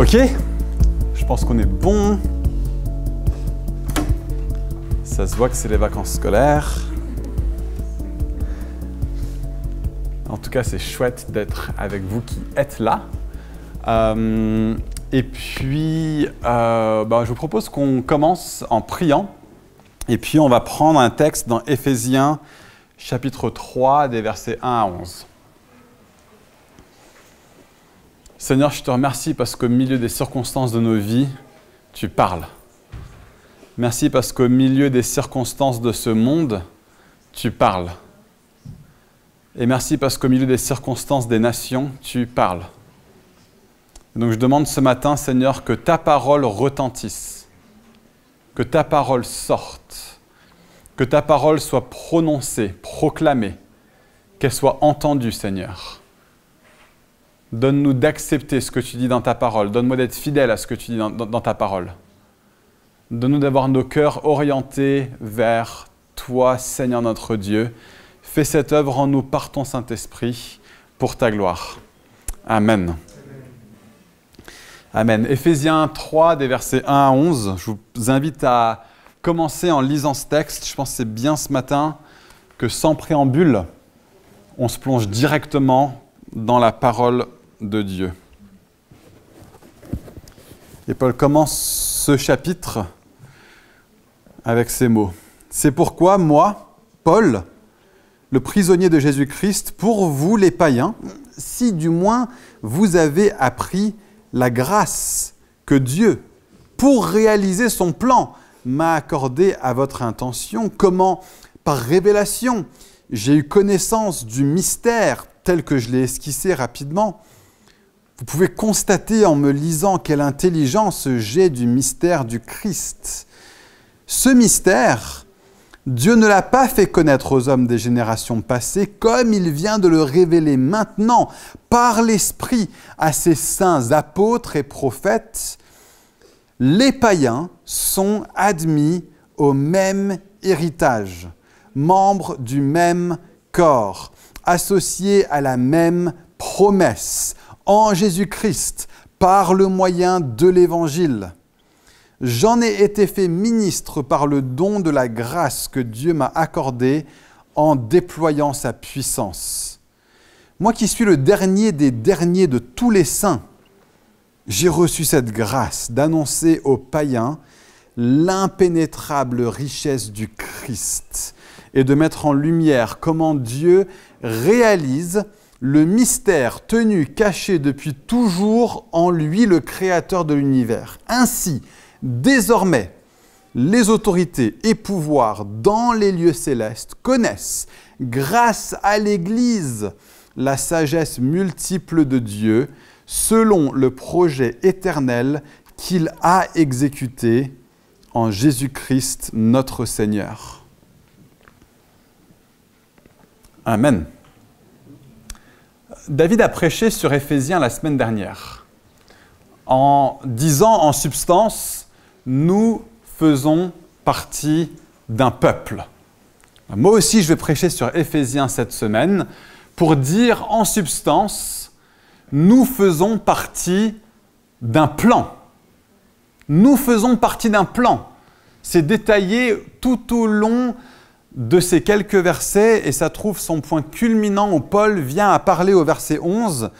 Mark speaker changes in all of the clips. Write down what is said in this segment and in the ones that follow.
Speaker 1: Ok, je pense qu'on est bon. Ça se voit que c'est les vacances scolaires. En tout cas, c'est chouette d'être avec vous qui êtes là. Et puis, je vous propose qu'on commence en priant. Et puis, on va prendre un texte dans Éphésiens, chapitre 3, des versets 1 à 11. Seigneur, je te remercie parce qu'au milieu des circonstances de nos vies, tu parles. Merci parce qu'au milieu des circonstances de ce monde, tu parles. Et merci parce qu'au milieu des circonstances des nations, tu parles. Donc je demande ce matin, Seigneur, que ta parole retentisse, que ta parole sorte, que ta parole soit prononcée, proclamée, qu'elle soit entendue, Seigneur. Donne-nous d'accepter ce que tu dis dans ta parole. Donne-moi d'être fidèle à ce que tu dis dans ta parole. Donne-nous d'avoir nos cœurs orientés vers toi, Seigneur notre Dieu. Fais cette œuvre en nous par ton Saint-Esprit, pour ta gloire. Amen. Amen. Éphésiens 3, des versets 1 à 11. Je vous invite à commencer en lisant ce texte. Je pense que c'est bien ce matin que sans préambule, on se plonge directement dans la parole de Dieu. Et Paul commence ce chapitre avec ces mots. « C'est pourquoi moi, Paul, le prisonnier de Jésus-Christ, pour vous les païens, si du moins vous avez appris la grâce que Dieu, pour réaliser son plan, m'a accordée à votre intention, comment, par révélation, j'ai eu connaissance du mystère tel que je l'ai esquissé rapidement. Vous pouvez constater en me lisant quelle intelligence j'ai du mystère du Christ. Ce mystère, Dieu ne l'a pas fait connaître aux hommes des générations passées, comme il vient de le révéler maintenant par l'Esprit à ses saints apôtres et prophètes. Les païens sont admis au même héritage, membres du même corps, associés à la même promesse en Jésus-Christ par le moyen de l'Évangile. J'en ai été fait ministre par le don de la grâce que Dieu m'a accordée en déployant sa puissance. Moi qui suis le dernier des derniers de tous les saints, j'ai reçu cette grâce d'annoncer aux païens l'impénétrable richesse du Christ et de mettre en lumière comment Dieu réalise le mystère tenu caché depuis toujours en lui, le Créateur de l'univers. Ainsi, désormais, les autorités et pouvoirs dans les lieux célestes connaissent, grâce à l'Église, la sagesse multiple de Dieu, selon le projet éternel qu'il a exécuté en Jésus-Christ notre Seigneur. Amen. David a prêché sur Éphésiens la semaine dernière, en disant en substance, nous faisons partie d'un peuple. Moi aussi, je vais prêcher sur Éphésiens cette semaine pour dire en substance, nous faisons partie d'un plan. Nous faisons partie d'un plan. C'est détaillé tout au long de ces quelques versets, et ça trouve son point culminant où Paul vient à parler au verset 11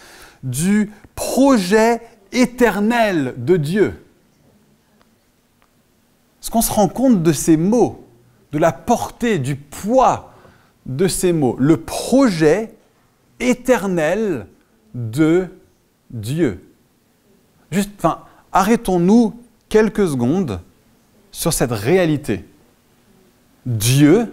Speaker 1: du projet éternel de Dieu. Est-ce qu'on se rend compte de ces mots, de la portée, du poids de ces mots? Le projet éternel de Dieu. Arrêtons-nous quelques secondes sur cette réalité. Dieu,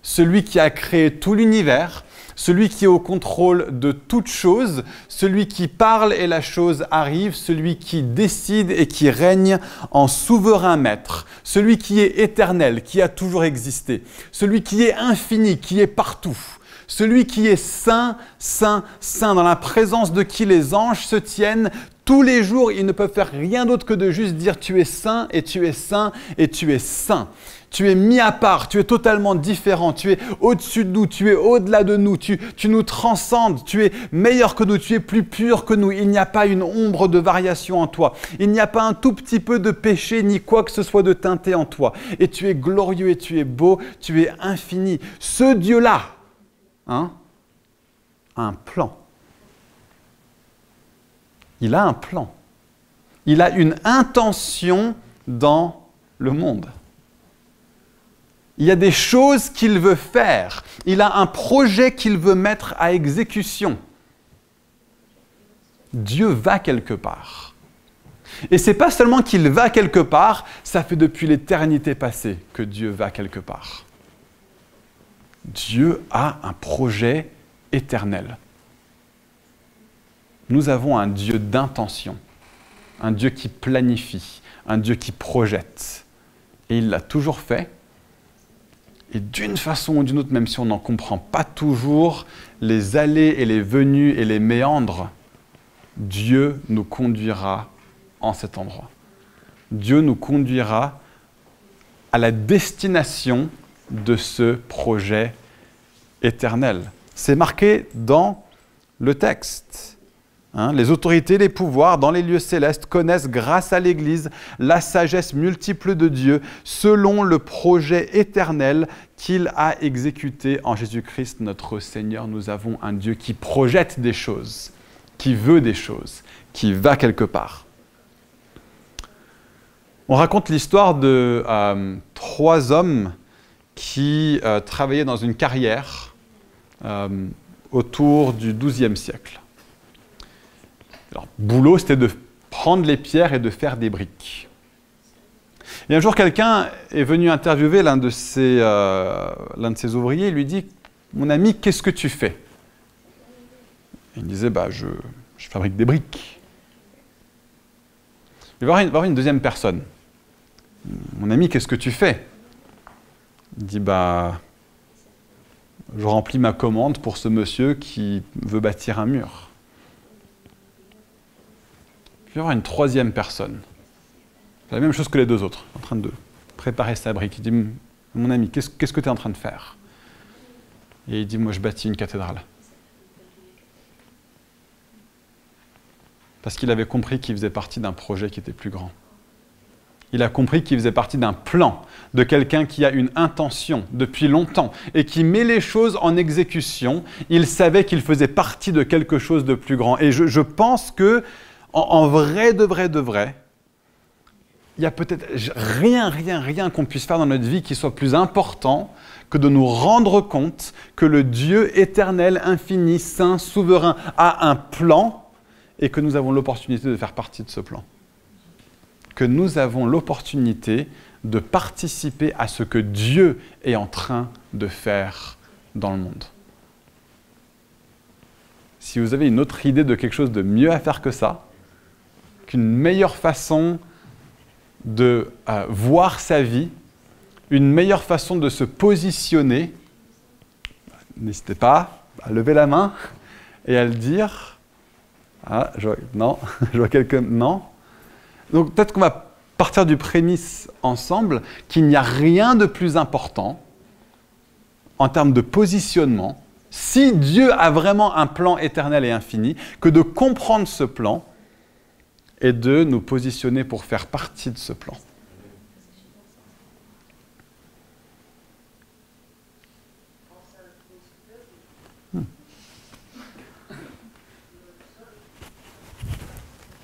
Speaker 1: celui qui a créé tout l'univers, celui qui est au contrôle de toutes choses, celui qui parle et la chose arrive, celui qui décide et qui règne en souverain maître, celui qui est éternel, qui a toujours existé, celui qui est infini, qui est partout, celui qui est saint, saint, saint, dans la présence de qui les anges se tiennent. Tous les jours, ils ne peuvent faire rien d'autre que de juste dire « tu es saint et tu es saint et tu es saint ». Tu es mis à part, tu es totalement différent, tu es au-dessus de nous, tu es au-delà de nous, tu nous transcendes, tu es meilleur que nous, tu es plus pur que nous. Il n'y a pas une ombre de variation en toi. Il n'y a pas un tout petit peu de péché ni quoi que ce soit de teinté en toi. Et tu es glorieux et tu es beau, tu es infini. Ce Dieu-là, a un plan. Il a un plan. Il a une intention dans le monde. Il y a des choses qu'il veut faire. Il a un projet qu'il veut mettre à exécution. Dieu va quelque part. Et ce n'est pas seulement qu'il va quelque part, ça fait depuis l'éternité passée que Dieu va quelque part. Dieu a un projet éternel. Nous avons un Dieu d'intention, un Dieu qui planifie, un Dieu qui projette. Et il l'a toujours fait. Et d'une façon ou d'une autre, même si on n'en comprend pas toujours les allées et les venues et les méandres, Dieu nous conduira en cet endroit. Dieu nous conduira à la destination de ce projet éternel. C'est marqué dans le texte. Les autorités, les pouvoirs dans les lieux célestes connaissent grâce à l'Église la sagesse multiple de Dieu selon le projet éternel qu'il a exécuté en Jésus-Christ notre Seigneur. Nous avons un Dieu qui projette des choses, qui veut des choses, qui va quelque part. On raconte l'histoire de 3 hommes qui travaillaient dans une carrière autour du XIIe siècle. Leur boulot, c'était de prendre les pierres et de faire des briques. Et un jour, quelqu'un est venu interviewer l'un de ses ouvriers et lui dit « Mon ami, qu'est-ce que tu fais ?» Il disait « Je fabrique des briques. » Il va voir une deuxième personne. « Mon ami, qu'est-ce que tu fais ?» Il dit « Je remplis ma commande pour ce monsieur qui veut bâtir un mur. » Il va y avoir une troisième personne. C'est la même chose que les 2 autres, en train de préparer sa brique. Il dit « Mon ami, qu'est-ce que tu es en train de faire ?» Et il dit « Moi, je bâtis une cathédrale. » Parce qu'il avait compris qu'il faisait partie d'un projet qui était plus grand. Il a compris qu'il faisait partie d'un plan, de quelqu'un qui a une intention depuis longtemps et qui met les choses en exécution. Il savait qu'il faisait partie de quelque chose de plus grand. Et je pense que en vrai, de vrai, il n'y a peut-être rien qu'on puisse faire dans notre vie qui soit plus important que de nous rendre compte que le Dieu éternel, infini, saint, souverain a un plan et que nous avons l'opportunité de faire partie de ce plan. Que nous avons l'opportunité de participer à ce que Dieu est en train de faire dans le monde. Si vous avez une autre idée de quelque chose de mieux à faire que ça, qu'une meilleure façon de voir sa vie, une meilleure façon de se positionner, n'hésitez pas à lever la main et à le dire. Ah, non, je vois quelqu'un. Non. Donc peut-être qu'on va partir du prémisse ensemble qu'il n'y a rien de plus important en termes de positionnement, si Dieu a vraiment un plan éternel et infini, que de comprendre ce plan et de nous positionner pour faire partie de ce plan.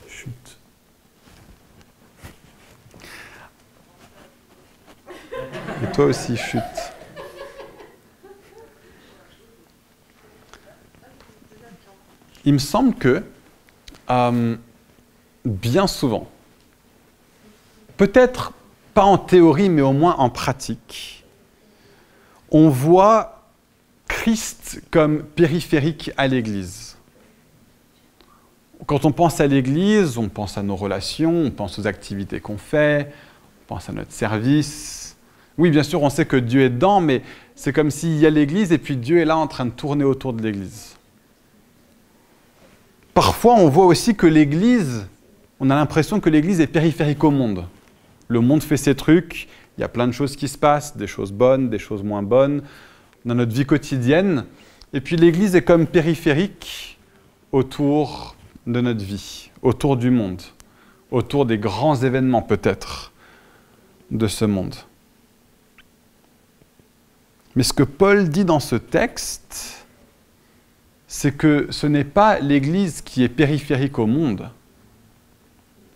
Speaker 1: Chut. Et toi aussi, chut. Il me semble que bien souvent, peut-être pas en théorie, mais au moins en pratique, on voit Christ comme périphérique à l'Église. Quand on pense à l'Église, on pense à nos relations, on pense aux activités qu'on fait, on pense à notre service. Oui, bien sûr, on sait que Dieu est dedans, mais c'est comme s'il y a l'Église et puis Dieu est là en train de tourner autour de l'Église. Parfois, on voit aussi que l'Église, on a l'impression que l'Église est périphérique au monde. Le monde fait ses trucs Il y a plein de choses qui se passent, des choses bonnes, des choses moins bonnes, dans notre vie quotidienne. Et puis l'Église est comme périphérique autour de notre vie, autour du monde, autour des grands événements peut-être de ce monde. Mais ce que Paul dit dans ce texte, c'est que ce n'est pas l'Église qui est périphérique au monde,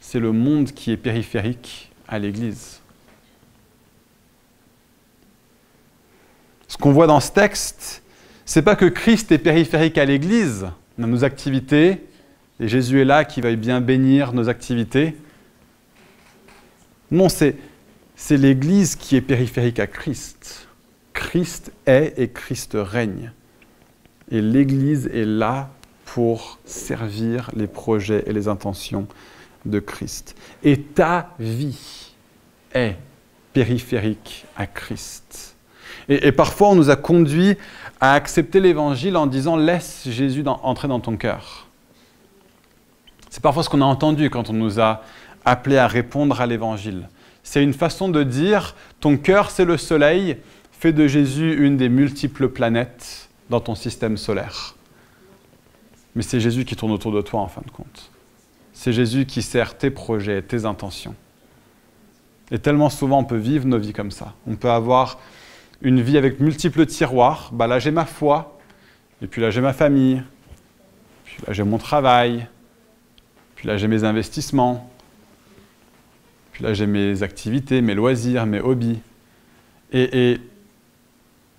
Speaker 1: c'est le monde qui est périphérique à l'Église. Ce qu'on voit dans ce texte, c'est pas que Christ est périphérique à l'Église, dans nos activités, et Jésus est là qui va bien bénir nos activités. Non, c'est l'Église qui est périphérique à Christ. Christ est et Christ règne. Et l'Église est là pour servir les projets et les intentions de Christ. Et ta vie est périphérique à Christ. Et parfois, on nous a conduits à accepter l'Évangile en disant « Laisse Jésus entrer dans ton cœur ». C'est parfois ce qu'on a entendu quand on nous a appelés à répondre à l'Évangile. C'est une façon de dire « Ton cœur, c'est le soleil ». Fais de Jésus une des multiples planètes dans ton système solaire. Mais c'est Jésus qui tourne autour de toi en fin de compte. C'est Jésus qui sert tes projets, tes intentions. Et tellement souvent on peut vivre nos vies comme ça. On peut avoir une vie avec multiples tiroirs. Là j'ai ma foi, et puis là j'ai ma famille, puis là j'ai mon travail, puis là j'ai mes investissements, puis là j'ai mes activités, mes loisirs, mes hobbies. Et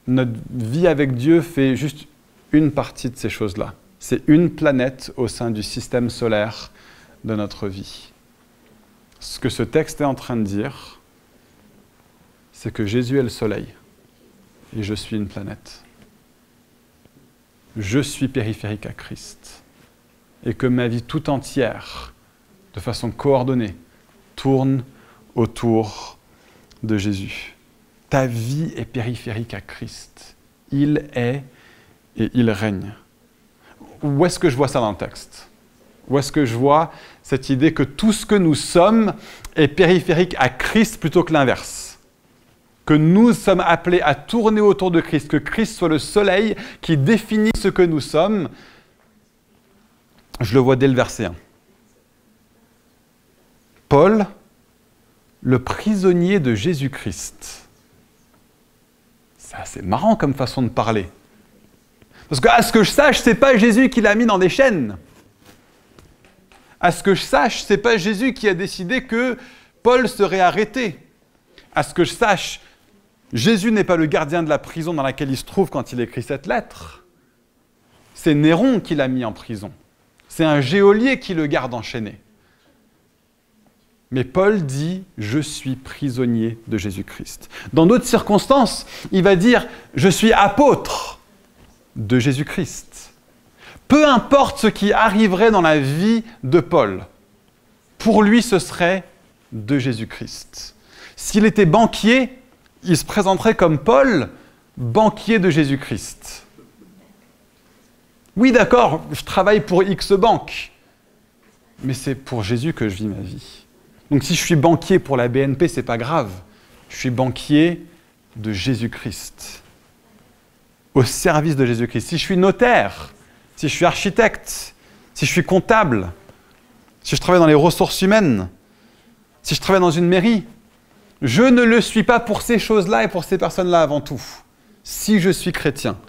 Speaker 1: notre vie avec Dieu fait juste une partie de ces choses-là. C'est une planète au sein du système solaire de notre vie. Ce que ce texte est en train de dire, c'est que Jésus est le soleil et je suis une planète. Je suis périphérique à Christ et que ma vie tout entière, de façon coordonnée, tourne autour de Jésus. Ta vie est périphérique à Christ. Il est et il règne. Où est-ce que je vois ça dans le texte? Où est-ce que je vois cette idée que tout ce que nous sommes est périphérique à Christ plutôt que l'inverse? Que nous sommes appelés à tourner autour de Christ, que Christ soit le soleil qui définit ce que nous sommes. Je le vois dès le verset 1. Paul, le prisonnier de Jésus-Christ. C'est assez marrant comme façon de parler. Parce qu'à ce que je sache, ce n'est pas Jésus qui l'a mis dans des chaînes. À ce que je sache, ce n'est pas Jésus qui a décidé que Paul serait arrêté. À ce que je sache, Jésus n'est pas le gardien de la prison dans laquelle il se trouve quand il écrit cette lettre. C'est Néron qui l'a mis en prison. C'est un geôlier qui le garde enchaîné. Mais Paul dit « Je suis prisonnier de Jésus-Christ ». Dans d'autres circonstances, il va dire « Je suis apôtre de Jésus-Christ ». Peu importe ce qui arriverait dans la vie de Paul, pour lui ce serait de Jésus-Christ. S'il était banquier, il se présenterait comme Paul, banquier de Jésus-Christ. Oui, d'accord, je travaille pour X banque, mais c'est pour Jésus que je vis ma vie. Donc si je suis banquier pour la BNP, ce n'est pas grave. Je suis banquier de Jésus-Christ, au service de Jésus-Christ. Si je suis notaire, si je suis architecte, si je suis comptable, si je travaille dans les ressources humaines, si je travaille dans une mairie, je ne le suis pas pour ces choses-là et pour ces personnes-là avant tout. Si je suis chrétien,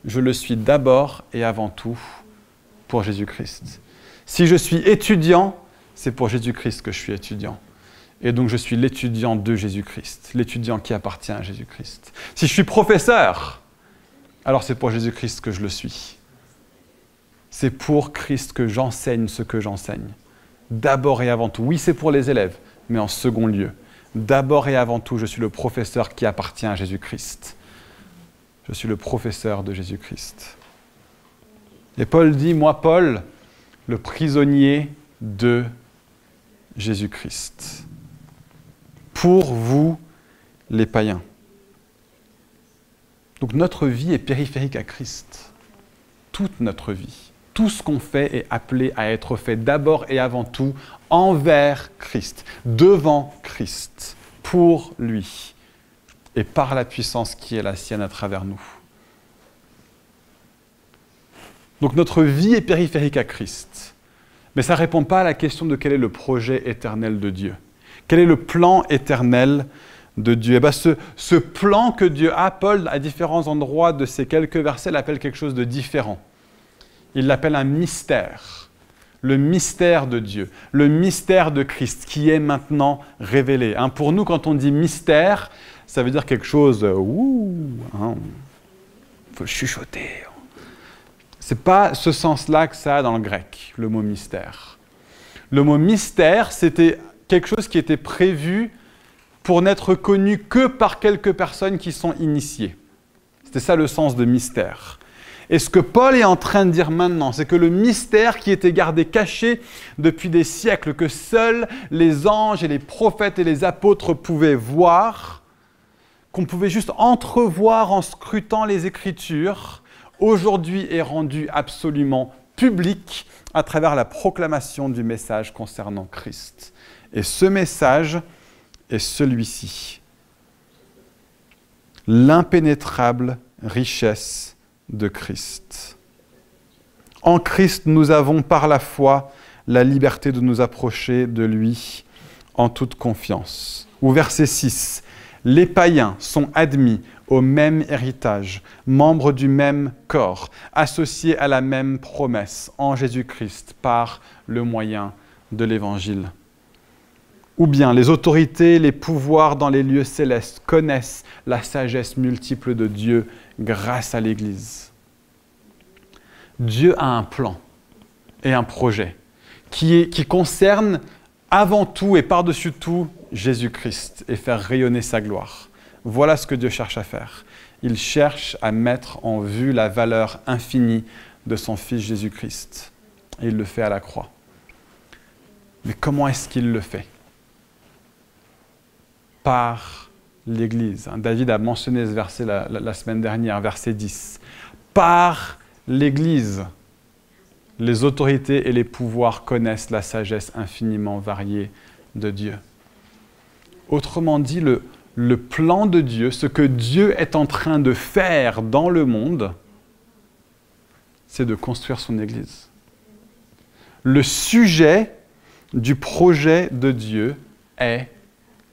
Speaker 1: je le suis d'abord et avant tout pour Jésus-Christ. Si je suis étudiant, c'est pour Jésus-Christ que je suis étudiant. Et donc je suis l'étudiant de Jésus-Christ, l'étudiant qui appartient à Jésus-Christ. Si je suis professeur, alors c'est pour Jésus-Christ que je le suis. C'est pour Christ que j'enseigne ce que j'enseigne. D'abord et avant tout. Oui, c'est pour les élèves, mais en second lieu. D'abord et avant tout, je suis le professeur qui appartient à Jésus-Christ. Je suis le professeur de Jésus-Christ. Et Paul dit, moi, Paul, le prisonnier de Jésus-Christ. Pour vous, les païens. Donc notre vie est périphérique à Christ. Toute notre vie. Tout ce qu'on fait est appelé à être fait d'abord et avant tout envers Christ, devant Christ, pour lui, et par la puissance qui est la sienne à travers nous. Donc notre vie est périphérique à Christ, mais ça ne répond pas à la question de quel est le projet éternel de Dieu. Quel est le plan éternel de Dieu? Et bien ce plan que Dieu a, Paul, à différents endroits de ces quelques versets, l'appelle quelque chose de différent. Il l'appelle un mystère. Le mystère de Dieu, le mystère de Christ qui est maintenant révélé. Pour nous, quand on dit mystère, ça veut dire quelque chose, faut chuchoter. Ce n'est pas ce sens-là que ça a dans le grec, le mot mystère. Le mot mystère, c'était quelque chose qui était prévu pour n'être connu que par quelques personnes qui sont initiées. C'était ça le sens de mystère. Et ce que Paul est en train de dire maintenant, c'est que le mystère qui était gardé caché depuis des siècles, que seuls les anges et les prophètes et les apôtres pouvaient voir, qu'on pouvait juste entrevoir en scrutant les Écritures, aujourd'hui est rendu absolument public à travers la proclamation du message concernant Christ. Et ce message est celui-ci. L'impénétrable richesse de Christ. En Christ, nous avons par la foi la liberté de nous approcher de lui en toute confiance. Ou verset 6, les païens sont admis au même héritage, membres du même corps, associés à la même promesse en Jésus-Christ par le moyen de l'Évangile. Ou bien les autorités, les pouvoirs dans les lieux célestes connaissent la sagesse multiple de Dieu grâce à l'Église. Dieu a un plan et un projet qui concerne avant tout et par-dessus tout Jésus-Christ et faire rayonner sa gloire. Voilà ce que Dieu cherche à faire. Il cherche à mettre en vue la valeur infinie de son Fils Jésus-Christ. Et il le fait à la croix. Mais comment est-ce qu'il le fait? Par l'Église. David a mentionné ce verset la semaine dernière, verset 10. Par l'Église, les autorités et les pouvoirs connaissent la sagesse infiniment variée de Dieu. Autrement dit, le plan de Dieu, ce que Dieu est en train de faire dans le monde, c'est de construire son Église. Le sujet du projet de Dieu est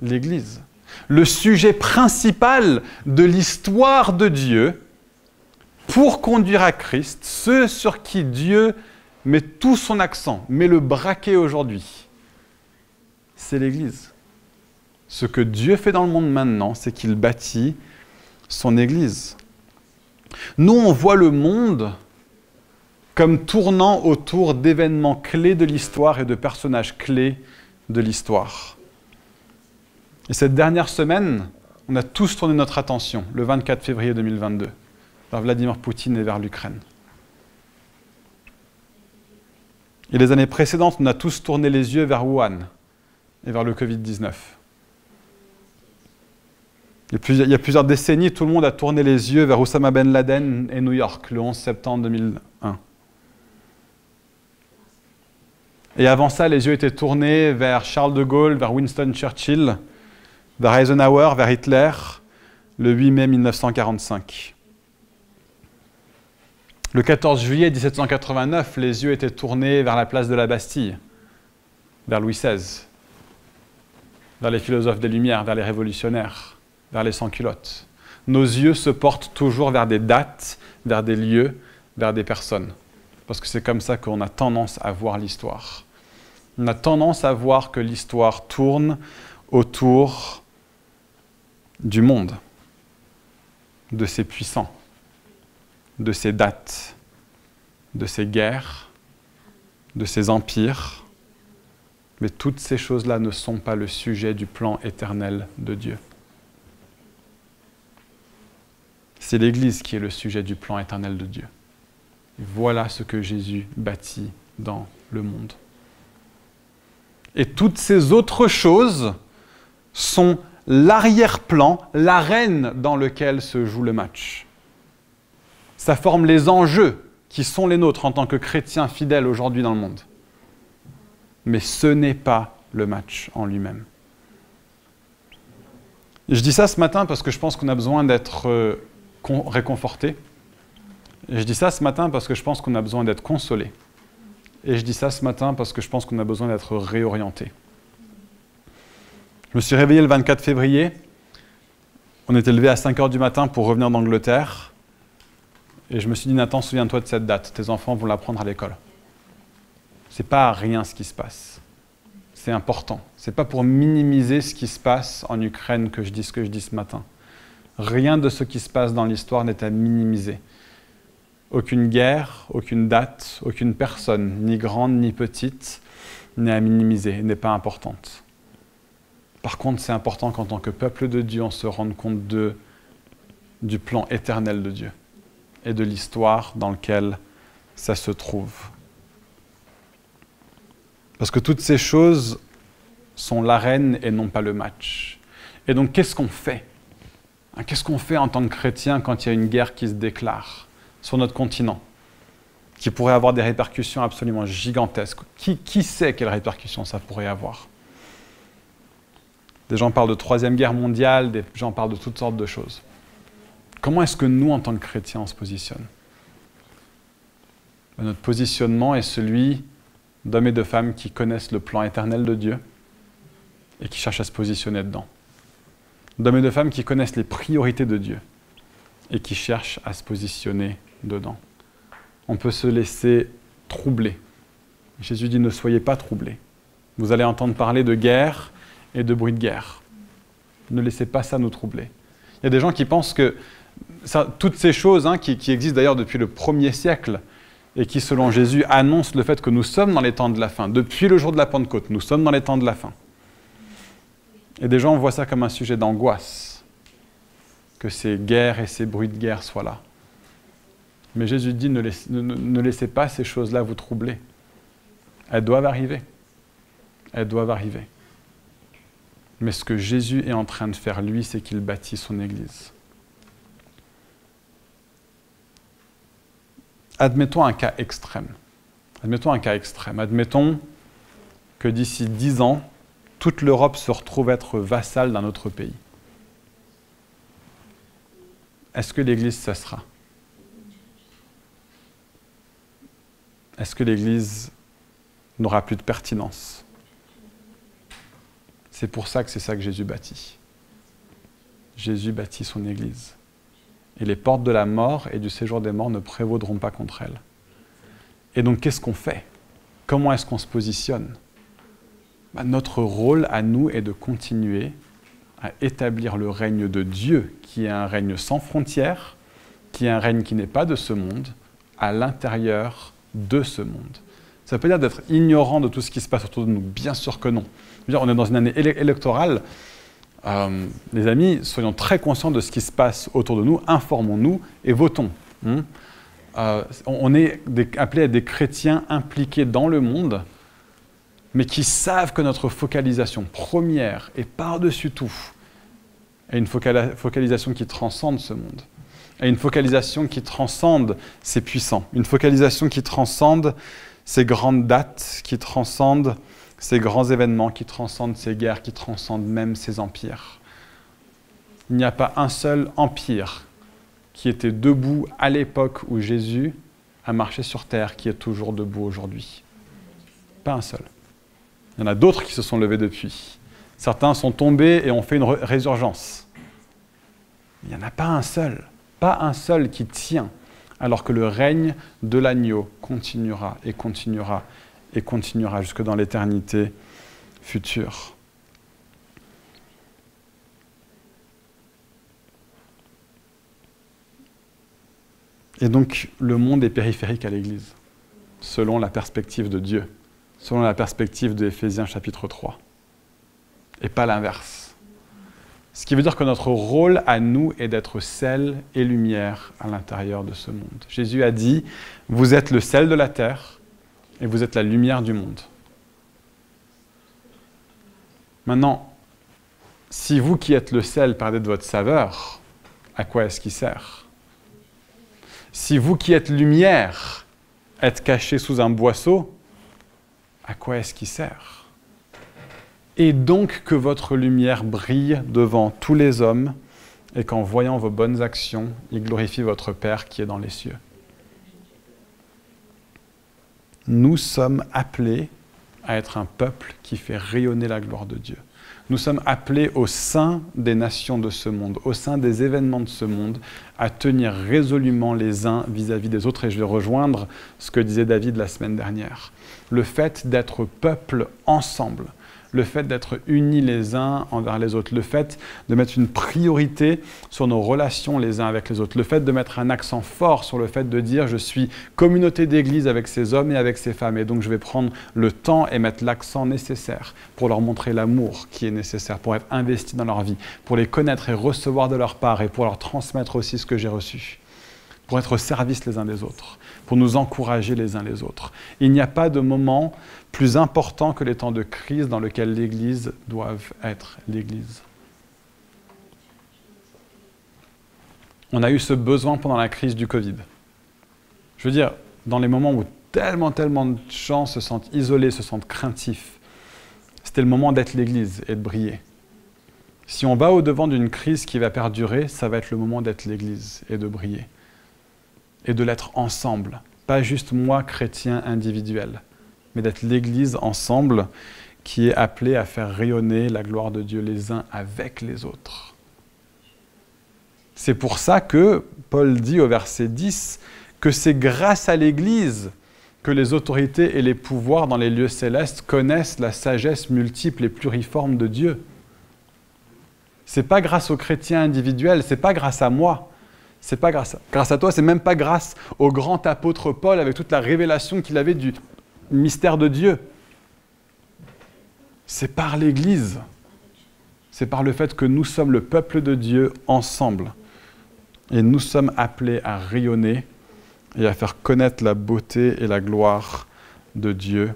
Speaker 1: l'Église. Le sujet principal de l'histoire de Dieu pour conduire à Christ, ce sur qui Dieu met tout son accent, met le braquet aujourd'hui, c'est l'Église. Ce que Dieu fait dans le monde maintenant, c'est qu'il bâtit son Église. Nous, on voit le monde comme tournant autour d'événements clés de l'histoire et de personnages clés de l'histoire. Et cette dernière semaine, on a tous tourné notre attention, le 24 février 2022, vers Vladimir Poutine et vers l'Ukraine. Et les années précédentes, on a tous tourné les yeux vers Wuhan et vers le Covid-19. Il y a plusieurs décennies, tout le monde a tourné les yeux vers Oussama Ben Laden et New York, le 11 septembre 2001. Et avant ça, les yeux étaient tournés vers Charles de Gaulle, vers Winston Churchill, vers Eisenhower, vers Hitler, le 8 mai 1945. Le 14 juillet 1789, les yeux étaient tournés vers la place de la Bastille, vers Louis XVI, vers les philosophes des Lumières, vers les révolutionnaires, vers les sans-culottes. Nos yeux se portent toujours vers des dates, vers des lieux, vers des personnes. Parce que c'est comme ça qu'on a tendance à voir l'histoire. On a tendance à voir que l'histoire tourne autour du monde, de ses puissants, de ses dates, de ses guerres, de ses empires. Mais toutes ces choses-là ne sont pas le sujet du plan éternel de Dieu. C'est l'Église qui est le sujet du plan éternel de Dieu. Et voilà ce que Jésus bâtit dans le monde. Et toutes ces autres choses sont l'arrière-plan, l'arène dans lequel se joue le match. Ça forme les enjeux qui sont les nôtres en tant que chrétiens fidèles aujourd'hui dans le monde. Mais ce n'est pas le match en lui-même. Je dis ça ce matin parce que je pense qu'on a besoin d'être réconforté. Et je dis ça ce matin parce que je pense qu'on a besoin d'être consolé. Et je dis ça ce matin parce que je pense qu'on a besoin d'être réorienté. Je me suis réveillé le 24 février. On était levé à 5h du matin pour revenir d'Angleterre. Et je me suis dit, Nathan, souviens-toi de cette date. Tes enfants vont l'apprendre à l'école. C'est pas rien ce qui se passe. C'est important. C'est pas pour minimiser ce qui se passe en Ukraine que je dis ce que je dis ce matin. Rien de ce qui se passe dans l'histoire n'est à minimiser. Aucune guerre, aucune date, aucune personne, ni grande ni petite, n'est à minimiser, n'est pas importante. Par contre, c'est important qu'en tant que peuple de Dieu, on se rende compte du plan éternel de Dieu et de l'histoire dans laquelle ça se trouve. Parce que toutes ces choses sont l'arène et non pas le match. Et donc, qu'est-ce qu'on fait ? Qu'est-ce qu'on fait en tant que chrétien quand il y a une guerre qui se déclare sur notre continent, qui pourrait avoir des répercussions absolument gigantesques ? Qui sait quelles répercussions ça pourrait avoir ? Des gens parlent de Troisième Guerre mondiale, des gens parlent de toutes sortes de choses. Comment est-ce que nous, en tant que chrétiens, on se positionne ? Notre positionnement est celui d'hommes et de femmes qui connaissent le plan éternel de Dieu et qui cherchent à se positionner dedans. D'hommes et de femmes qui connaissent les priorités de Dieu et qui cherchent à se positionner dedans. On peut se laisser troubler. Jésus dit, ne soyez pas troublés. Vous allez entendre parler de guerre et de bruit de guerre. Ne laissez pas ça nous troubler. Il y a des gens qui pensent que toutes ces choses qui existent d'ailleurs depuis le 1er siècle et qui, selon Jésus, annoncent le fait que nous sommes dans les temps de la fin. Depuis le jour de la Pentecôte, nous sommes dans les temps de la fin. Et des gens voient ça comme un sujet d'angoisse, que ces guerres et ces bruits de guerre soient là. Mais Jésus dit, ne laissez pas ces choses-là vous troubler. Elles doivent arriver. Elles doivent arriver. Mais ce que Jésus est en train de faire, lui, c'est qu'il bâtit son Église. Admettons un cas extrême. Admettons que d'ici 10 ans, toute l'Europe se retrouve être vassale d'un autre pays. Est-ce que l'Église cessera ? Est-ce que l'Église n'aura plus de pertinence ? C'est pour ça que c'est ça que Jésus bâtit. Jésus bâtit son Église. Et les portes de la mort et du séjour des morts ne prévaudront pas contre elle. Et donc, qu'est-ce qu'on fait ? Comment est-ce qu'on se positionne ? Notre rôle à nous est de continuer à établir le règne de Dieu, qui est un règne sans frontières, qui est un règne qui n'est pas de ce monde, à l'intérieur de ce monde. Ça ne veut pas dire d'être ignorant de tout ce qui se passe autour de nous, bien sûr que non. Je veux dire, on est dans une année électorale. Les amis, soyons très conscients de ce qui se passe autour de nous, informons-nous et votons. On est appelés à être des chrétiens impliqués dans le monde, mais qui savent que notre focalisation première et par-dessus tout est une focalisation qui transcende ce monde, est une focalisation qui transcende ces puissants, une focalisation qui transcende ces grandes dates, qui transcende ces grands événements, qui transcendent ces guerres, qui transcendent même ces empires. Il n'y a pas un seul empire qui était debout à l'époque où Jésus a marché sur terre, qui est toujours debout aujourd'hui. Pas un seul. Il y en a d'autres qui se sont levés depuis. Certains sont tombés et ont fait une résurgence. Il n'y en a pas un seul qui tient, alors que le règne de l'agneau continuera et continuera et continuera jusque dans l'éternité future. Et donc, le monde est périphérique à l'Église, selon la perspective de Dieu, selon la perspective de Éphésiens chapitre 3, et pas l'inverse. Ce qui veut dire que notre rôle à nous est d'être sel et lumière à l'intérieur de ce monde. Jésus a dit, vous êtes le sel de la terre et vous êtes la lumière du monde. Maintenant, si vous qui êtes le sel perdez de votre saveur, à quoi est-ce qu'il sert ? Si vous qui êtes lumière êtes caché sous un boisseau, à quoi est-ce qu'il sert ? Et donc que votre lumière brille devant tous les hommes, et qu'en voyant vos bonnes actions, ils glorifient votre Père qui est dans les cieux. Nous sommes appelés à être un peuple qui fait rayonner la gloire de Dieu. Nous sommes appelés au sein des nations de ce monde, au sein des événements de ce monde, à tenir résolument les uns vis-à-vis des autres. Et je vais rejoindre ce que disait David la semaine dernière. Le fait d'être peuple ensemble, le fait d'être unis les uns envers les autres, le fait de mettre une priorité sur nos relations les uns avec les autres, le fait de mettre un accent fort sur le fait de dire « je suis communauté d'église avec ces hommes et avec ces femmes » et donc je vais prendre le temps et mettre l'accent nécessaire pour leur montrer l'amour qui est nécessaire, pour être investi dans leur vie, pour les connaître et recevoir de leur part et pour leur transmettre aussi ce que j'ai reçu, pour être au service les uns des autres, pour nous encourager les uns les autres. Il n'y a pas de moment plus important que les temps de crise dans lesquels l'Église doit être l'Église. On a eu ce besoin pendant la crise du Covid. Je veux dire, dans les moments où tellement de gens se sentent isolés, se sentent craintifs, c'était le moment d'être l'Église et de briller. Si on va au-devant d'une crise qui va perdurer, ça va être le moment d'être l'Église et de briller. Et de l'être ensemble, pas juste moi, chrétien individuel, mais d'être l'Église ensemble qui est appelée à faire rayonner la gloire de Dieu les uns avec les autres. C'est pour ça que Paul dit au verset 10 que c'est grâce à l'Église que les autorités et les pouvoirs dans les lieux célestes connaissent la sagesse multiple et pluriforme de Dieu. C'est pas grâce aux chrétiens individuels, c'est pas grâce à moi. C'est pas grâce à toi, c'est même pas grâce au grand apôtre Paul avec toute la révélation qu'il avait du mystère de Dieu. C'est par l'Église. C'est par le fait que nous sommes le peuple de Dieu ensemble. Et nous sommes appelés à rayonner et à faire connaître la beauté et la gloire de Dieu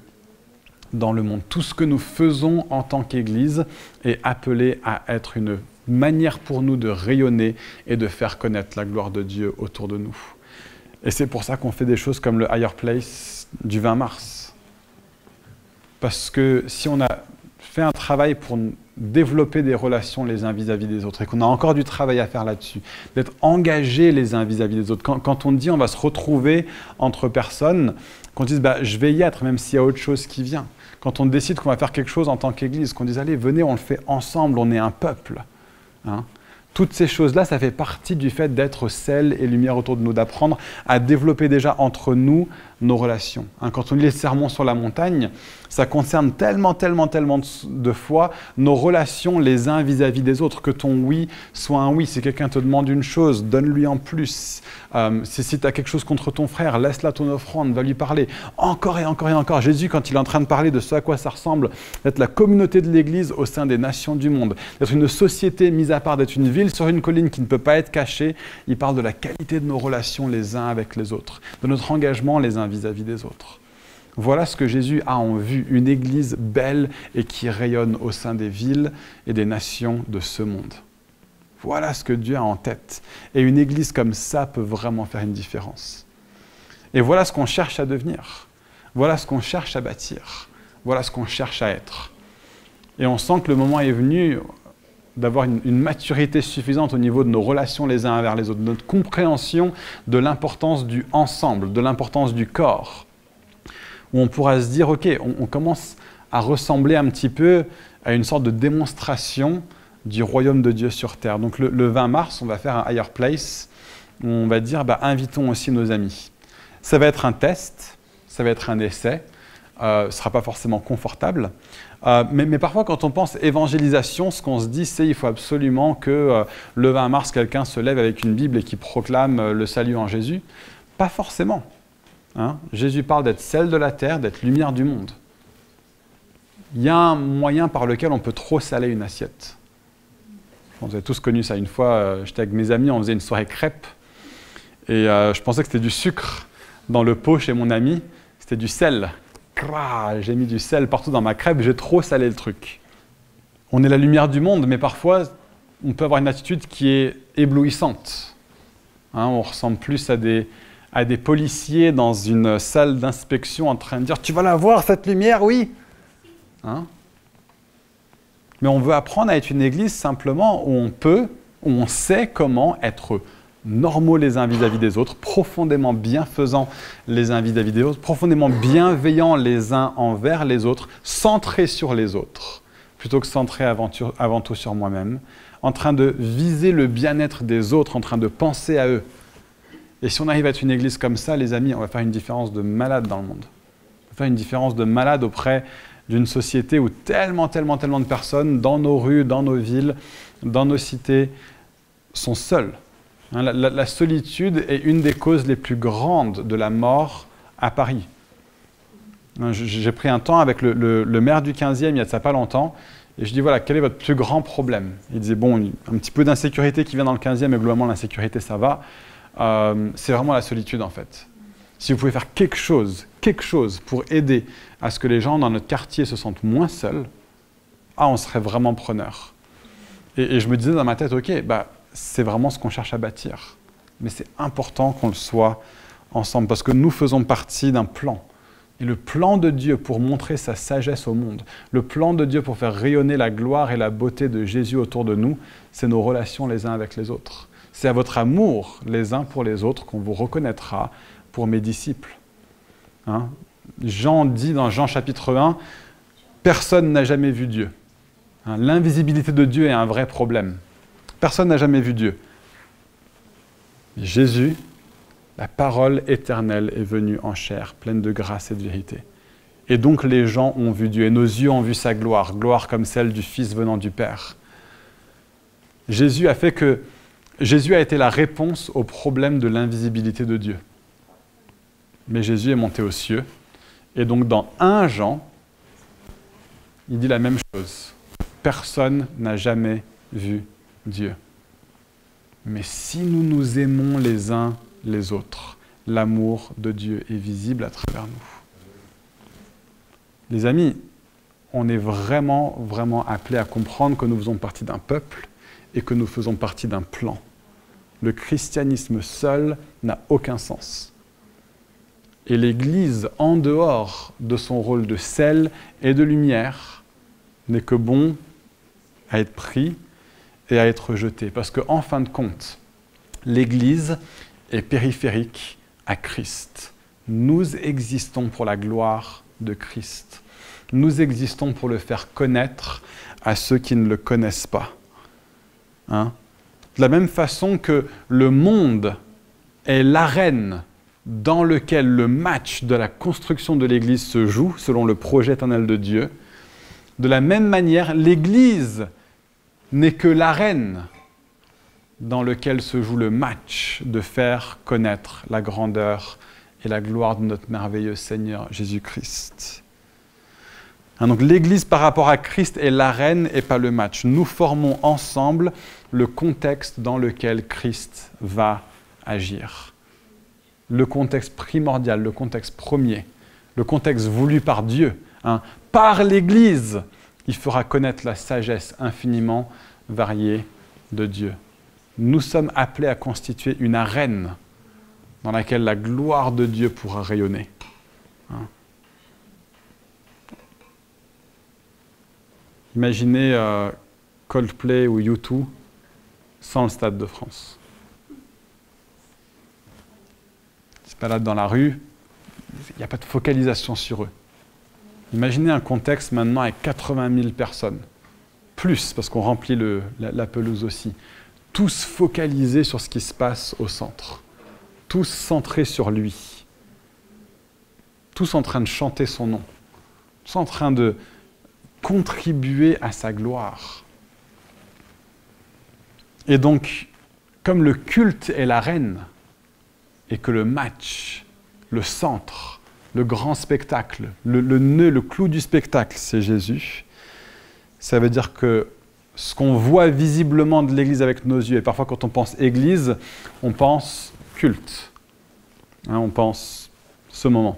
Speaker 1: dans le monde. Tout ce que nous faisons en tant qu'Église est appelé à être une manière pour nous de rayonner et de faire connaître la gloire de Dieu autour de nous. Et c'est pour ça qu'on fait des choses comme le Higher Place du 20 mars. Parce que si on a fait un travail pour développer des relations les uns vis-à-vis des autres et qu'on a encore du travail à faire là-dessus, d'être engagés les uns vis-à-vis des autres, quand on dit on va se retrouver entre personnes, qu'on dise je vais y être même s'il y a autre chose qui vient. Quand on décide qu'on va faire quelque chose en tant qu'Église, qu'on dise allez, venez, on le fait ensemble, on est un peuple. Hein? Toutes ces choses-là, ça fait partie du fait d'être sel et lumière autour de nous, d'apprendre à développer déjà entre nous nos relations. Hein, quand on lit les sermons sur la montagne, ça concerne tellement de fois nos relations les uns vis-à-vis des autres, que ton oui soit un oui. Si quelqu'un te demande une chose, donne-lui en plus. Si tu as quelque chose contre ton frère, laisse-la ton offrande, va lui parler. Encore et encore et encore. Jésus, quand il est en train de parler de ce à quoi ça ressemble, d'être la communauté de l'Église au sein des nations du monde, d'être une société mise à part, d'être une ville sur une colline qui ne peut pas être cachée, il parle de la qualité de nos relations les uns avec les autres, de notre engagement les uns vis-à-vis des autres. Voilà ce que Jésus a en vue, une Église belle et qui rayonne au sein des villes et des nations de ce monde. Voilà ce que Dieu a en tête. Et une Église comme ça peut vraiment faire une différence. Et voilà ce qu'on cherche à devenir. Voilà ce qu'on cherche à bâtir. Voilà ce qu'on cherche à être. Et on sent que le moment est venu d'avoir une maturité suffisante au niveau de nos relations les uns envers les autres, de notre compréhension de l'importance du ensemble, de l'importance du corps, où on pourra se dire, ok, on commence à ressembler un petit peu à une sorte de démonstration du royaume de Dieu sur terre. Donc le 20 mars, on va faire un Higher Place, où on va dire, invitons aussi nos amis. Ça va être un test, ça va être un essai, ce ne sera pas forcément confortable, mais parfois quand on pense évangélisation, ce qu'on se dit, c'est qu'il faut absolument que le 20 mars, quelqu'un se lève avec une Bible et qui proclame le salut en Jésus. Pas forcément. Hein? Jésus parle d'être sel de la terre, d'être lumière du monde. Il y a un moyen par lequel on peut trop saler une assiette. Vous avez tous connu ça. Une fois, j'étais avec mes amis, on faisait une soirée crêpes et je pensais que c'était du sucre dans le pot chez mon ami. C'était du sel. J'ai mis du sel partout dans ma crêpe, j'ai trop salé le truc. On est la lumière du monde, mais parfois, on peut avoir une attitude qui est éblouissante. Hein, on ressemble plus à des policiers dans une salle d'inspection en train de dire « Tu vas la voir, cette lumière, oui !» hein? Mais on veut apprendre à être une église simplement où on sait comment être normaux les uns vis-à-vis des autres, profondément bienfaisants les uns vis-à-vis des autres, profondément bienveillants les uns envers les autres, centrés sur les autres, plutôt que centrés avant tout sur moi-même, en train de viser le bien-être des autres, en train de penser à eux. Et si on arrive à être une église comme ça, les amis, on va faire une différence de malade dans le monde. On va faire une différence de malade auprès d'une société où tellement de personnes, dans nos rues, dans nos villes, dans nos cités, sont seules. La solitude est une des causes les plus grandes de la mort à Paris. J'ai pris un temps avec le maire du 15e, il y a de ça pas longtemps, et je dis, voilà, quel est votre plus grand problème? Il disait, bon, un petit peu d'insécurité qui vient dans le 15e, mais globalement, l'insécurité, ça va. C'est vraiment la solitude, en fait. Si vous pouvez faire quelque chose pour aider à ce que les gens dans notre quartier se sentent moins seuls, on serait vraiment preneur. Et je me disais dans ma tête, ok, c'est vraiment ce qu'on cherche à bâtir. Mais c'est important qu'on le soit ensemble, parce que nous faisons partie d'un plan. Et le plan de Dieu pour montrer sa sagesse au monde, le plan de Dieu pour faire rayonner la gloire et la beauté de Jésus autour de nous, c'est nos relations les uns avec les autres. C'est à votre amour les uns pour les autres qu'on vous reconnaîtra pour mes disciples. Jean dit dans Jean chapitre 1, « Personne n'a jamais vu Dieu. » L'invisibilité de Dieu est un vrai problème. Personne n'a jamais vu Dieu. Jésus, la parole éternelle, est venue en chair, pleine de grâce et de vérité. Et donc les gens ont vu Dieu, et nos yeux ont vu sa gloire, gloire comme celle du Fils venant du Père. Jésus a été la réponse au problème de l'invisibilité de Dieu. Mais Jésus est monté aux cieux, et donc dans 1 Jean, il dit la même chose. Personne n'a jamais vu Dieu. Mais si nous nous aimons les uns les autres, l'amour de Dieu est visible à travers nous. Les amis, on est vraiment appelés à comprendre que nous faisons partie d'un peuple et que nous faisons partie d'un plan. Le christianisme seul n'a aucun sens. Et l'Église, en dehors de son rôle de sel et de lumière, n'est que bon à être pris et à être jeté. Parce qu'en fin de compte, l'Église est périphérique à Christ. Nous existons pour la gloire de Christ. Nous existons pour le faire connaître à ceux qui ne le connaissent pas. De la même façon que le monde est l'arène dans lequel le match de la construction de l'Église se joue, selon le projet éternel de Dieu, de la même manière, l'Église n'est que l'arène dans lequel se joue le match de faire connaître la grandeur et la gloire de notre merveilleux Seigneur Jésus-Christ. Donc l'Église par rapport à Christ est l'arène et pas le match. Nous formons ensemble le contexte dans lequel Christ va agir. Le contexte primordial, le contexte premier, le contexte voulu par Dieu. Par l'Église, il fera connaître la sagesse infiniment variée de Dieu. Nous sommes appelés à constituer une arène dans laquelle la gloire de Dieu pourra rayonner. Imaginez Coldplay ou U2 sans le Stade de France. Ils se baladent dans la rue, il n'y a pas de focalisation sur eux. Imaginez un contexte maintenant avec 80 000 personnes, plus parce qu'on remplit la pelouse aussi, tous focalisés sur ce qui se passe au centre, tous centrés sur lui, tous en train de chanter son nom, tous en train de contribuer à sa gloire. Et donc, comme le culte est l'arène, et que le match, le centre, le grand spectacle, le nœud, le clou du spectacle, c'est Jésus, ça veut dire que ce qu'on voit visiblement de l'Église avec nos yeux, et parfois quand on pense Église, on pense culte, on pense ce moment.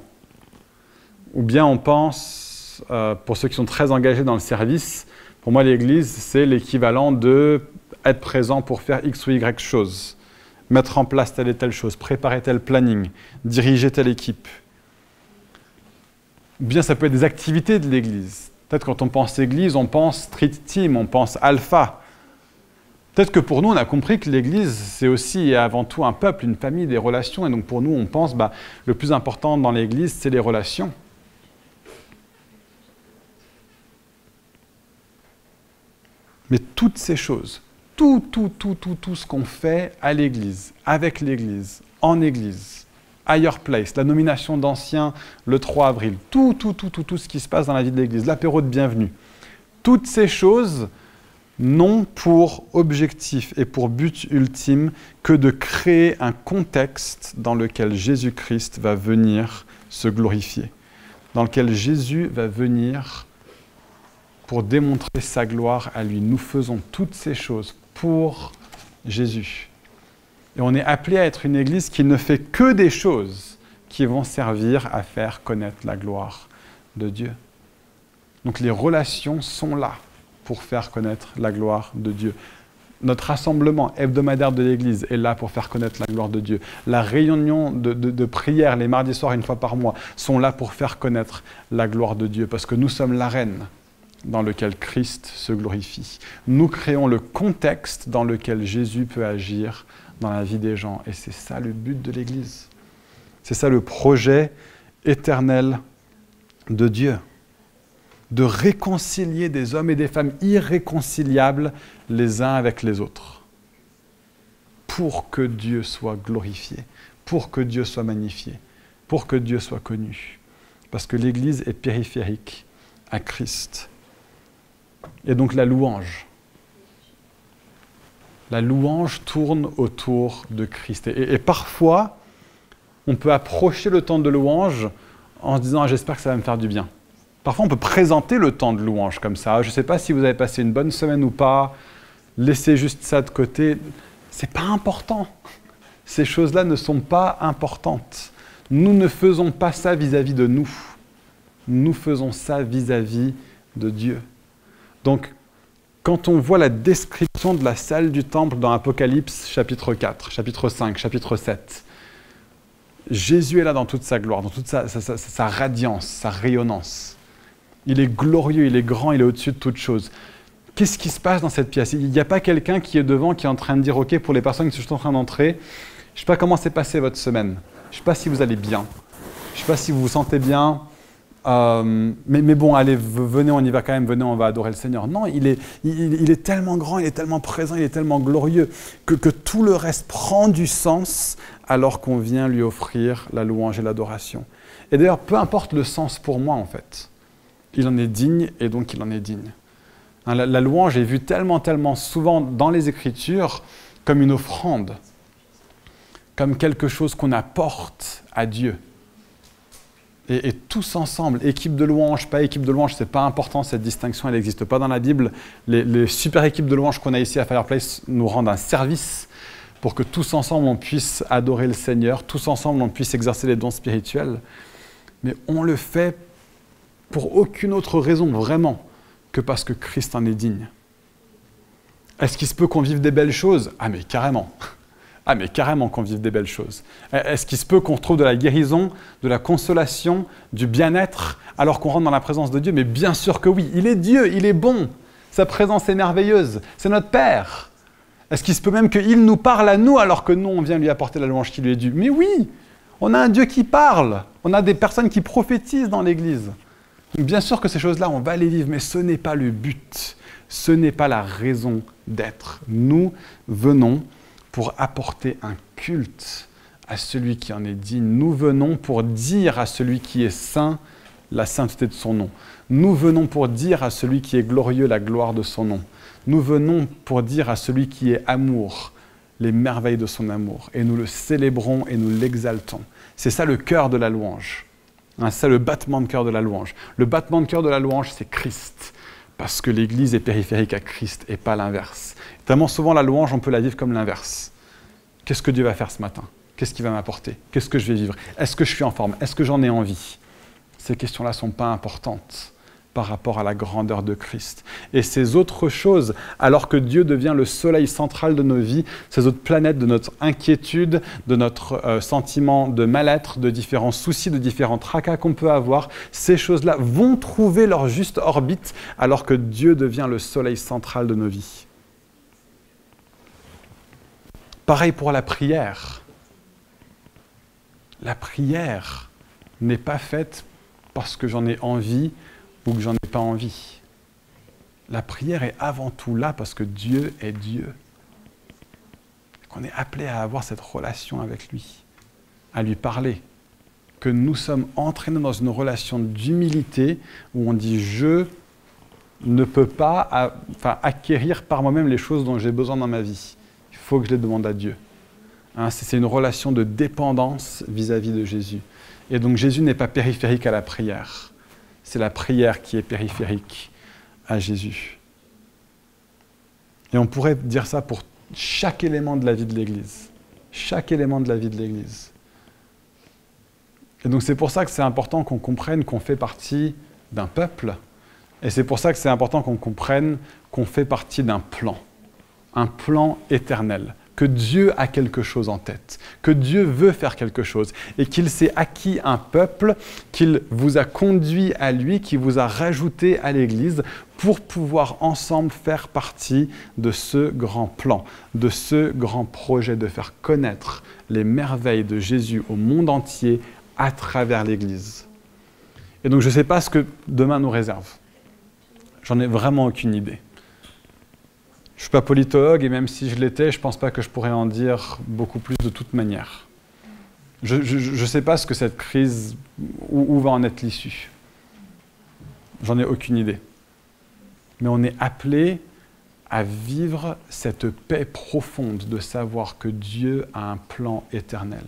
Speaker 1: Ou bien on pense, pour ceux qui sont très engagés dans le service, pour moi l'Église c'est l'équivalent de être présent pour faire X ou Y chose, mettre en place telle et telle chose, préparer tel planning, diriger telle équipe. Ou bien ça peut être des activités de l'Église. Peut-être quand on pense Église, on pense Street Team, on pense Alpha. Peut-être que pour nous, on a compris que l'Église, c'est aussi et avant tout un peuple, une famille, des relations. Et donc pour nous, on pense le plus important dans l'Église, c'est les relations. Mais toutes ces choses, tout ce qu'on fait à l'Église, avec l'Église, en Église, Higher Place, la nomination d'anciens le 3 avril, tout ce qui se passe dans la vie de l'Église, l'apéro de bienvenue, toutes ces choses n'ont pour objectif et pour but ultime que de créer un contexte dans lequel Jésus-Christ va venir se glorifier, dans lequel Jésus va venir pour démontrer sa gloire à lui. Nous faisons toutes ces choses pour Jésus. Et on est appelé à être une église qui ne fait que des choses qui vont servir à faire connaître la gloire de Dieu. Donc les relations sont là pour faire connaître la gloire de Dieu. Notre rassemblement hebdomadaire de l'église est là pour faire connaître la gloire de Dieu. La réunion de prière les mardis soirs une fois par mois sont là pour faire connaître la gloire de Dieu parce que nous sommes l'arène dans lequel Christ se glorifie. Nous créons le contexte dans lequel Jésus peut agir dans la vie des gens. Et c'est ça le but de l'Église. C'est ça le projet éternel de Dieu. De réconcilier des hommes et des femmes irréconciliables les uns avec les autres. Pour que Dieu soit glorifié, pour que Dieu soit magnifié, pour que Dieu soit connu. Parce que l'Église est périphérique à Christ. Et donc la louange tourne autour de Christ. Et parfois, on peut approcher le temps de louange en se disant « j'espère que ça va me faire du bien ». Parfois, on peut présenter le temps de louange comme ça. Je ne sais pas si vous avez passé une bonne semaine ou pas. Laissez juste ça de côté. Ce n'est pas important. Ces choses-là ne sont pas importantes. Nous ne faisons pas ça vis-à-vis de nous. Nous faisons ça vis-à-vis de Dieu. Donc, quand on voit la description de la salle du temple dans Apocalypse, chapitre 4, chapitre 5, chapitre 7, Jésus est là dans toute sa gloire, dans toute sa radiance, sa rayonnance. Il est glorieux, il est grand, il est au-dessus de toute chose. Qu'est-ce qui se passe dans cette pièce? Il n'y a pas quelqu'un qui est devant, qui est en train de dire « Ok, pour les personnes qui sont en train d'entrer, je ne sais pas comment s'est passée votre semaine. Je ne sais pas si vous allez bien. Je ne sais pas si vous vous sentez bien. Mais bon, allez, venez, on y va quand même, venez, on va adorer le Seigneur. » Non, il est tellement grand, il est tellement présent, il est tellement glorieux que tout le reste prend du sens alors qu'on vient lui offrir la louange et l'adoration. Et d'ailleurs, peu importe le sens pour moi, en fait. Il en est digne et donc il en est digne. Hein, la louange est vue tellement souvent dans les Écritures comme une offrande, comme quelque chose qu'on apporte à Dieu. Et tous ensemble, équipe de louange, pas équipe de louange, c'est pas important, cette distinction, elle n'existe pas dans la Bible. Les super équipes de louange qu'on a ici à Fireplace nous rendent un service pour que tous ensemble on puisse adorer le Seigneur, tous ensemble on puisse exercer les dons spirituels. Mais on le fait pour aucune autre raison, vraiment, que parce que Christ en est digne. Est-ce qu'il se peut qu'on vive des belles choses? Ah mais carrément. Ah mais carrément qu'on vive des belles choses. Est-ce qu'il se peut qu'on retrouve de la guérison, de la consolation, du bien-être, alors qu'on rentre dans la présence de Dieu? Mais bien sûr que oui, il est Dieu, il est bon. Sa présence est merveilleuse, c'est notre Père. Est-ce qu'il se peut même qu'il nous parle à nous alors que nous, on vient lui apporter la louange qui lui est due? Mais oui, on a un Dieu qui parle, on a des personnes qui prophétisent dans l'Église. Donc bien sûr que ces choses-là, on va les vivre, mais ce n'est pas le but, ce n'est pas la raison d'être. Nous venons pour apporter un culte à celui qui en est digne. Nous venons pour dire à celui qui est saint la sainteté de son nom. Nous venons pour dire à celui qui est glorieux la gloire de son nom. Nous venons pour dire à celui qui est amour les merveilles de son amour. Et nous le célébrons et nous l'exaltons. C'est ça le cœur de la louange. Hein, c'est ça le battement de cœur de la louange. Le battement de cœur de la louange, c'est Christ. Parce que l'Église est périphérique à Christ et pas l'inverse. Tellement souvent, la louange, on peut la vivre comme l'inverse. Qu'est-ce que Dieu va faire ce matin? Qu'est-ce qu'il va m'apporter? Qu'est-ce que je vais vivre? Est-ce que je suis en forme? Est-ce que j'en ai envie? Ces questions-là ne sont pas importantes. par rapport à la grandeur de Christ. Et ces autres choses, alors que Dieu devient le soleil central de nos vies, ces autres planètes de notre inquiétude, de notre sentiment de mal-être, de différents soucis, de différents tracas qu'on peut avoir, ces choses-là vont trouver leur juste orbite alors que Dieu devient le soleil central de nos vies. Pareil pour la prière. La prière n'est pas faite parce que j'en ai envie ou que j'en ai pas envie. La prière est avant tout là parce que Dieu est Dieu. Qu'on est appelé à avoir cette relation avec lui, à lui parler. Que nous sommes entraînés dans une relation d'humilité où on dit « je ne peux pas acquérir par moi-même les choses dont j'ai besoin dans ma vie. Il faut que je les demande à Dieu. » C'est une relation de dépendance vis-à-vis de Jésus. Et donc Jésus n'est pas périphérique à la prière. C'est la prière qui est périphérique à Jésus. Et on pourrait dire ça pour chaque élément de la vie de l'Église. Chaque élément de la vie de l'Église. Et donc c'est pour ça que c'est important qu'on comprenne qu'on fait partie d'un peuple. Et c'est pour ça que c'est important qu'on comprenne qu'on fait partie d'un plan. Un plan éternel. Que Dieu a quelque chose en tête, que Dieu veut faire quelque chose et qu'il s'est acquis un peuple, qu'il vous a conduit à lui, qu'il vous a rajouté à l'Église pour pouvoir ensemble faire partie de ce grand plan, de ce grand projet de faire connaître les merveilles de Jésus au monde entier à travers l'Église. Et donc je ne sais pas ce que demain nous réserve. J'en ai vraiment aucune idée. Je ne suis pas politologue et même si je l'étais, je ne pense pas que je pourrais en dire beaucoup plus de toute manière. Je ne sais pas ce que cette crise, où va en être l'issue. J'en ai aucune idée. Mais on est appelé à vivre cette paix profonde de savoir que Dieu a un plan éternel.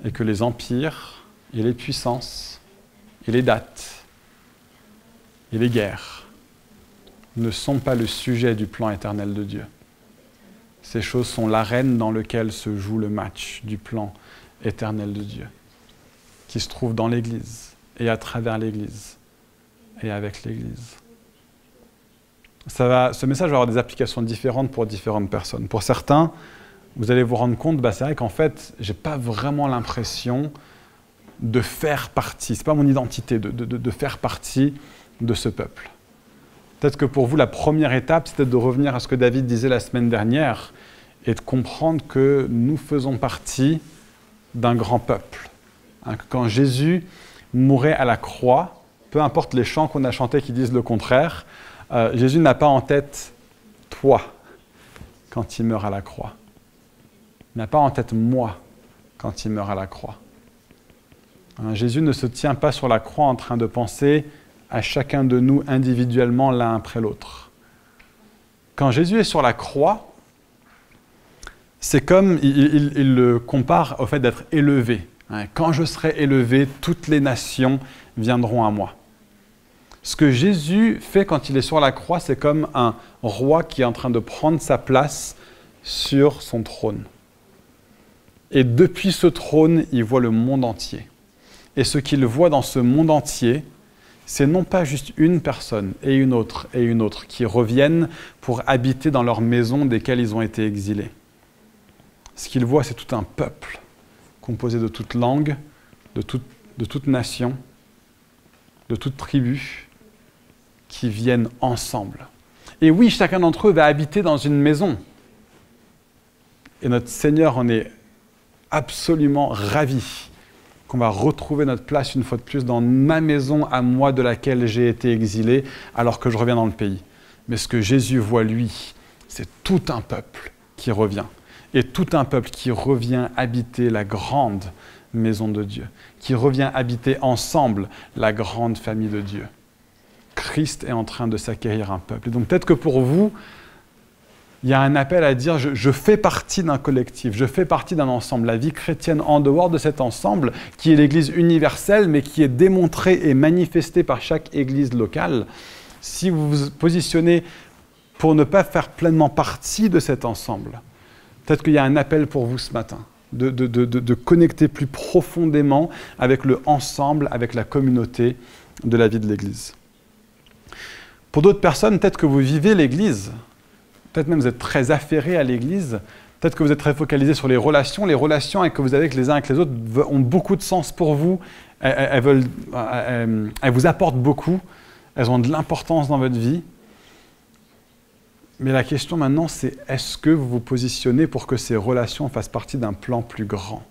Speaker 1: Et que les empires et les puissances et les dates et les guerres ne sont pas le sujet du plan éternel de Dieu. Ces choses sont l'arène dans laquelle se joue le match du plan éternel de Dieu, qui se trouve dans l'Église, et à travers l'Église, et avec l'Église. Ce message va avoir des applications différentes pour différentes personnes. Pour certains, vous allez vous rendre compte, c'est vrai qu'en fait, je n'ai pas vraiment l'impression de faire partie, ce n'est pas mon identité, de faire partie de ce peuple. Peut-être que pour vous, la première étape, c'est peut-être de revenir à ce que David disait la semaine dernière et de comprendre que nous faisons partie d'un grand peuple. Quand Jésus mourait à la croix, peu importe les chants qu'on a chantés qui disent le contraire, Jésus n'a pas en tête toi quand il meurt à la croix. Il n'a pas en tête moi quand il meurt à la croix. Jésus ne se tient pas sur la croix en train de penser à chacun de nous individuellement l'un après l'autre. Quand Jésus est sur la croix, c'est comme, il le compare au fait d'être élevé. Quand je serai élevé, toutes les nations viendront à moi. Ce que Jésus fait quand il est sur la croix, c'est comme un roi qui est en train de prendre sa place sur son trône. Et depuis ce trône, il voit le monde entier. Et ce qu'il voit dans ce monde entier, c'est non pas juste une personne et une autre qui reviennent pour habiter dans leur maison desquelles ils ont été exilés. Ce qu'il voit, c'est tout un peuple composé de toute langue, de toute nation, de toute tribu, qui viennent ensemble. Et oui, chacun d'entre eux va habiter dans une maison. Et notre Seigneur en est absolument ravi. Qu'on va retrouver notre place une fois de plus dans ma maison à moi de laquelle j'ai été exilé alors que je reviens dans le pays. Mais ce que Jésus voit, lui, c'est tout un peuple qui revient. Et tout un peuple qui revient habiter la grande maison de Dieu, qui revient habiter ensemble la grande famille de Dieu. Christ est en train de s'acquérir un peuple. Et donc peut-être que pour vous, il y a un appel à dire je fais partie d'un collectif, je fais partie d'un ensemble. La vie chrétienne en dehors de cet ensemble, qui est l'Église universelle, mais qui est démontrée et manifestée par chaque Église locale, si vous vous positionnez pour ne pas faire pleinement partie de cet ensemble, peut-être qu'il y a un appel pour vous ce matin, de connecter plus profondément avec le ensemble, avec la communauté de la vie de l'Église. Pour d'autres personnes, peut-être que vous vivez l'Église, peut-être même vous êtes très affairés à l'Église, peut-être que vous êtes très focalisés sur les relations que vous avez avec les uns avec les autres ont beaucoup de sens pour vous, elles vous apportent beaucoup, elles ont de l'importance dans votre vie. Mais la question maintenant, c'est est-ce que vous vous positionnez pour que ces relations fassent partie d'un plan plus grand,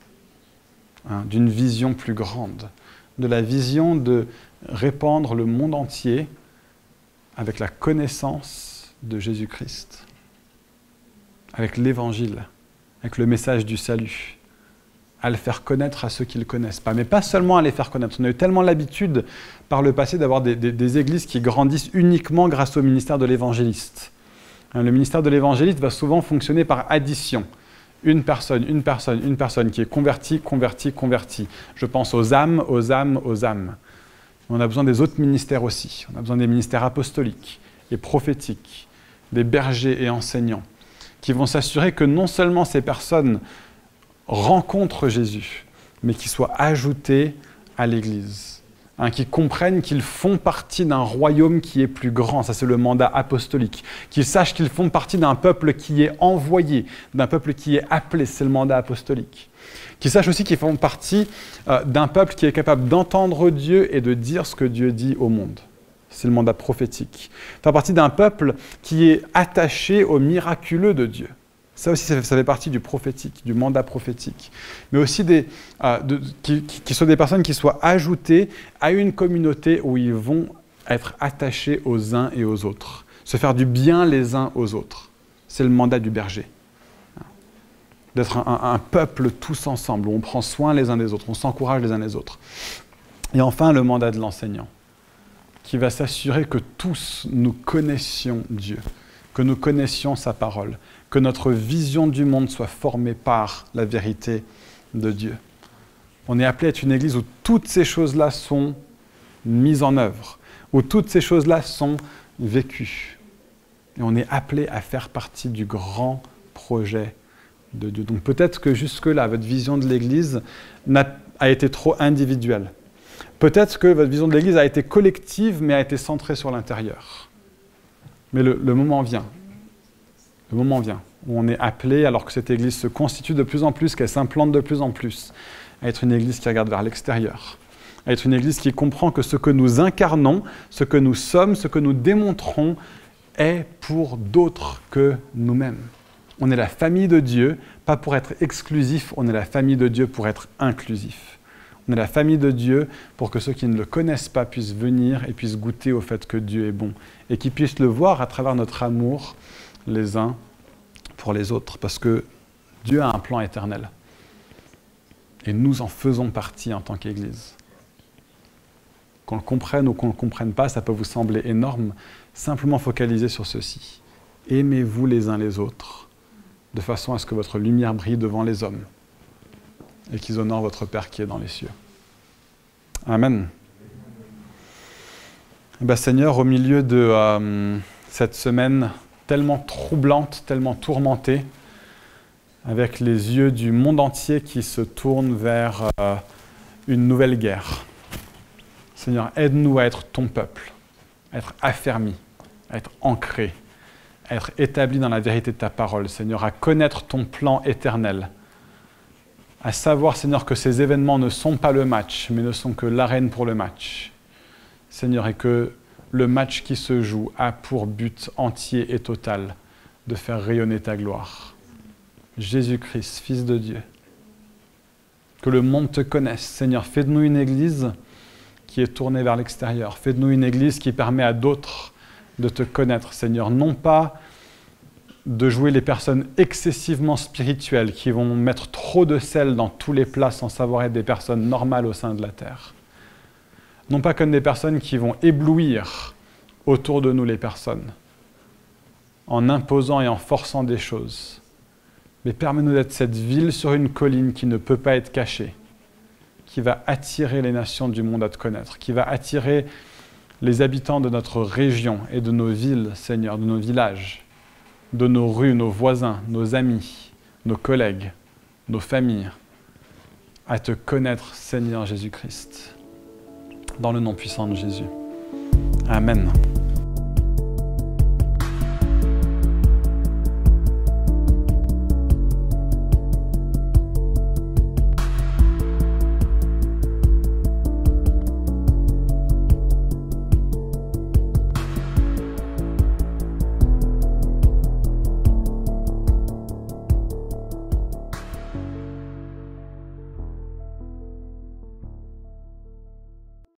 Speaker 1: d'une vision plus grande, de la vision de répandre le monde entier avec la connaissance de Jésus-Christ, avec l'Évangile, avec le message du salut, à le faire connaître à ceux qui ne le connaissent pas. Mais pas seulement à les faire connaître. On a eu tellement l'habitude par le passé d'avoir des églises qui grandissent uniquement grâce au ministère de l'évangéliste. Le ministère de l'évangéliste va souvent fonctionner par addition. Une personne qui est convertie. Je pense aux âmes. On a besoin des autres ministères aussi. On a besoin des ministères apostoliques et prophétiques, des bergers et enseignants, qui vont s'assurer que non seulement ces personnes rencontrent Jésus, mais qu'ils soient ajoutés à l'Église, qui comprennent qu'ils font partie d'un royaume qui est plus grand, ça c'est le mandat apostolique, qu'ils sachent qu'ils font partie d'un peuple qui est envoyé, d'un peuple qui est appelé, c'est le mandat apostolique, qu'ils sachent aussi qu'ils font partie d'un peuple qui est capable d'entendre Dieu et de dire ce que Dieu dit au monde. C'est le mandat prophétique. Faire partie d'un peuple qui est attaché au miraculeux de Dieu. Ça aussi, ça fait partie du prophétique, du mandat prophétique. Mais aussi qui soient des personnes qui soient ajoutées à une communauté où ils vont être attachés aux uns et aux autres. Se faire du bien les uns aux autres. C'est le mandat du berger. D'être un peuple tous ensemble, où on prend soin les uns des autres, on s'encourage les uns les autres. Et enfin, le mandat de l'enseignant, qui va s'assurer que tous nous connaissions Dieu, que nous connaissions sa parole, que notre vision du monde soit formée par la vérité de Dieu. On est appelé à être une église où toutes ces choses-là sont mises en œuvre, où toutes ces choses-là sont vécues. Et on est appelé à faire partie du grand projet de Dieu. Donc peut-être que jusque-là, votre vision de l'église a été trop individuelle. Peut-être que votre vision de l'église a été collective, mais a été centrée sur l'intérieur. Mais le moment vient. Le moment vient où on est appelé, alors que cette église se constitue de plus en plus, qu'elle s'implante de plus en plus, à être une église qui regarde vers l'extérieur, à être une église qui comprend que ce que nous incarnons, ce que nous sommes, ce que nous démontrons, est pour d'autres que nous-mêmes. On est la famille de Dieu, pas pour être exclusif, on est la famille de Dieu pour être inclusif. On est la famille de Dieu pour que ceux qui ne le connaissent pas puissent venir et puissent goûter au fait que Dieu est bon et qu'ils puissent le voir à travers notre amour les uns pour les autres, parce que Dieu a un plan éternel. Et nous en faisons partie en tant qu'Église. Qu'on le comprenne ou qu'on ne le comprenne pas, ça peut vous sembler énorme. Simplement focaliser sur ceci. Aimez-vous les uns les autres, de façon à ce que votre lumière brille devant les hommes et qu'ils honorent votre Père qui est dans les cieux. Amen. Seigneur, au milieu de cette semaine tellement troublante, tellement tourmentée, avec les yeux du monde entier qui se tournent vers une nouvelle guerre. Seigneur, aide-nous à être ton peuple, à être affermis, à être ancrés, à être établis dans la vérité de ta parole, Seigneur, à connaître ton plan éternel, à savoir, Seigneur, que ces événements ne sont pas le match, mais ne sont que l'arène pour le match. Seigneur, et que le match qui se joue a pour but entier et total de faire rayonner ta gloire. Jésus-Christ, Fils de Dieu. Que le monde te connaisse. Seigneur, fais de nous une église qui est tournée vers l'extérieur. Fais de nous une église qui permet à d'autres de te connaître, Seigneur. Non pas de jouer les personnes excessivement spirituelles qui vont mettre trop de sel dans tous les plats sans savoir être des personnes normales au sein de la terre. Non pas comme des personnes qui vont éblouir autour de nous les personnes, en imposant et en forçant des choses. Mais permets-nous d'être cette ville sur une colline qui ne peut pas être cachée, qui va attirer les nations du monde à te connaître, qui va attirer les habitants de notre région et de nos villes, Seigneur, de nos villages, de nos rues, nos voisins, nos amis, nos collègues, nos familles, à te connaître, Seigneur Jésus-Christ. dans le nom puissant de Jésus. Amen.